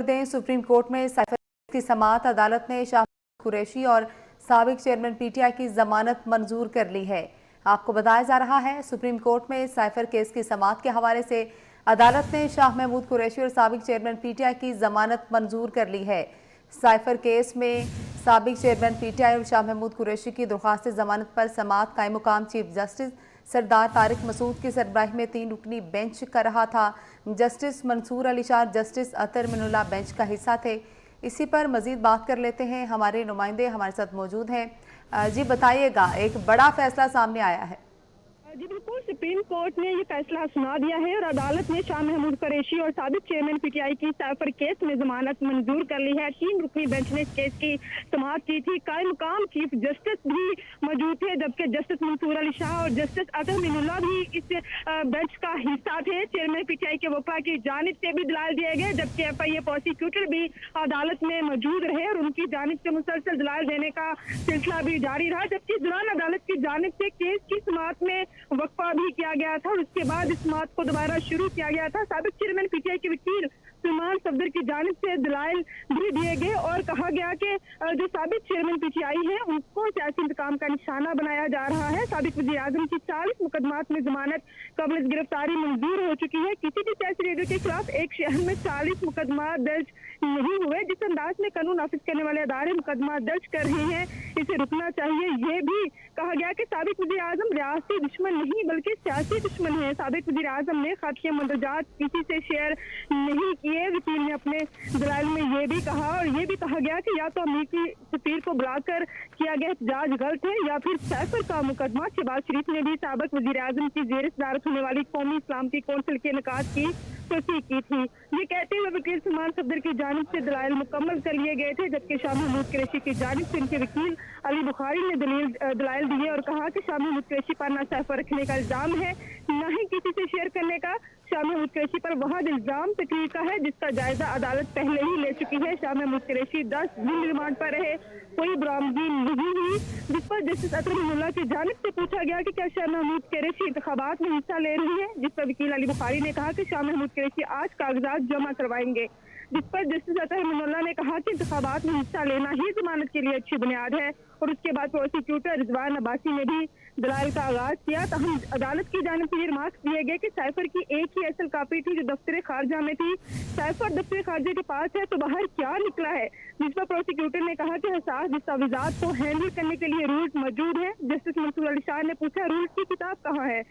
Supreme court में cipher की समाअत अदालत ने शाह कुरैशी और साबिक चेयरमैन पीटीआई की जमानत मंजूर कर ली है। आपको बताया जा रहा है, सुप्रीम कोर्ट में साइफर केस की समाअत के हवाले से अदालत ने शाह महमूद कुरैशी और साबिक चेयरमैन पीटीआई की जमानत मंजूर कर ली है। साइफर केस में साबिक चेयरमैन पीटीआई और शाह महमूद कुरैशी की दरख्वास्त जमानत पर समाअत कायम मुकाम चीफ जस्टिस सरदार तारिक मसूद की सरबराही में 3 रुकनी बेंच कर रहा था। जस्टिस मंसूर अली शाह, जस्टिस अतर मिनुल्लाह बेंच का हिस्सा थे। इसी पर मजीद बात कर लेते हैं, हमारे नुमाइंदे हमारे साथ मौजूद हैं। जी बताइएगा, एक बड़ा फैसला सामने आया है। जी बिल्कुल, सुप्रीम कोर्ट ने ये फैसला सुना दिया है और अदालत ने शाह महमूद कुरैशी और साबिक चेयरमैन पीटीआई की साइफर केस में जमानत मंजूर कर ली है। 3 रुकनी बेंच ने इस केस की समाअत की थी। कायम मुकाम चीफ जस्टिस भी मौजूद थे, जबकि जस्टिस मंसूर अली शाह और जस्टिस अतर मिनुल्लाह भी इस बेंच का हिस्सा थे। चेयरमैन पीटीआई के वफा की जानिब से भी दलाल दिए गए, जबकि एफआईए प्रोसिक्यूटर भी अदालत में मौजूद रहे और उनकी जानिब से मुसलसल दलाल देने का सिलसिला भी जारी रहा। जबकि इस दौरान अदालत की जानिब से केस की समाअत में वक्फा भी किया गया था और उसके बाद इस समाअत को दोबारा शुरू किया गया था। साबिक चेयरमैन पीटीआई के वकील सुलेमान सफदर की जानिब से दलाइल भी दिए गए और कहा गया कि जो साबिक चेयरमैन पीटीआई है उनको सियासी इंतकाम का निशाना बनाया जा रहा है। साबिक वज़ीर आज़म की 40 मुकदमात में जमानत कबल गिरफ्तारी मंजूर हो चुकी है। किसी भी सियासी लीडर के खिलाफ एक शहर में 40 मुकदमा दर्ज नहीं हुए। जिस अंदाज में कानून नाफिज करने वाले अदारे मुकदमा दर्ज कर रहे हैं, इसे रुकना चाहिए। ये भी कहा गया कि साबिक वज़ीर आज़म रियासती दुश्मन नहीं बल्कि सियासी दुश्मन है। साबिक वज़ीर आज़म ने खत या मंदरजात किसी से शेयर नहीं किए। वकील ने अपने दलाइल में ये भी कहा और ये भी कहा गया कि या तो अमेरिकी सफीर को बुलाकर किया गया एहतजाज गलत है या फिर साइफर का मुकदमा। शहबाज शरीफ ने भी साबिक वज़ीर आज़म की ज़ेर सदारत होने वाली कौमी इस्लामती कौंसिल के इनेकाद की तस्दीक की थी। ये कहते हुए वकील सुलेमान सफदर की जानिब से दलाइल मुकम्मल कर लिए गए थे, जबकि शाह महमूद कुरैशी की जानिब से उनके वकील अली बुखारी ने दलाइल दिए और कहा कि शाह महमूद कुरैशी पर न साइफर रखने का इल्जाम है, न ही किसी से शेयर करने का। शाह महमूद कुरैशी पर वह इल्जाम तकरीर का है जिसका जायजा अदालत पहले ही ले चुकी है। शाह महमूद कुरैशी 10 दिन रिमांड पर रहे, कोई बरामदगी नहीं हुई। जिस पर जस्टिस अतर मिनुल्लाह की जानिब से पूछा गया कि क्या शाह महमूद कुरैशी इंतखाबात में हिस्सा ले रही है, जिस पर वकील अली बुखारी ने कहा कि शाह महमूद कुरैशी आज कागजात जमा करवाएंगे। जिस पर जस्टिस अतर मिनुल्लाह ने कहा कि इंतखाबात में हिस्सा लेना ही जमानत के लिए अच्छी बुनियाद है। और उसके बाद प्रोसिक्यूटर रिजवान अब्बासी ने भी दलाइल का आगाज किया। तहम अदालत की जानिब से ये रिमार्क्स दिए गए कि साइफर की एक ही असल कापी थी जो दफ्तर खारजा में थी। साइफर दफ्तर खारजा के पास है तो बाहर क्या निकला है, जिस पर प्रोसिक्यूटर ने कहा कि हसास दस्तावेजात को हैंडल करने के लिए रूल्स मौजूद है। जस्टिस मंसूर अली शाह ने पूछा रूल्स की किताब कहाँ है।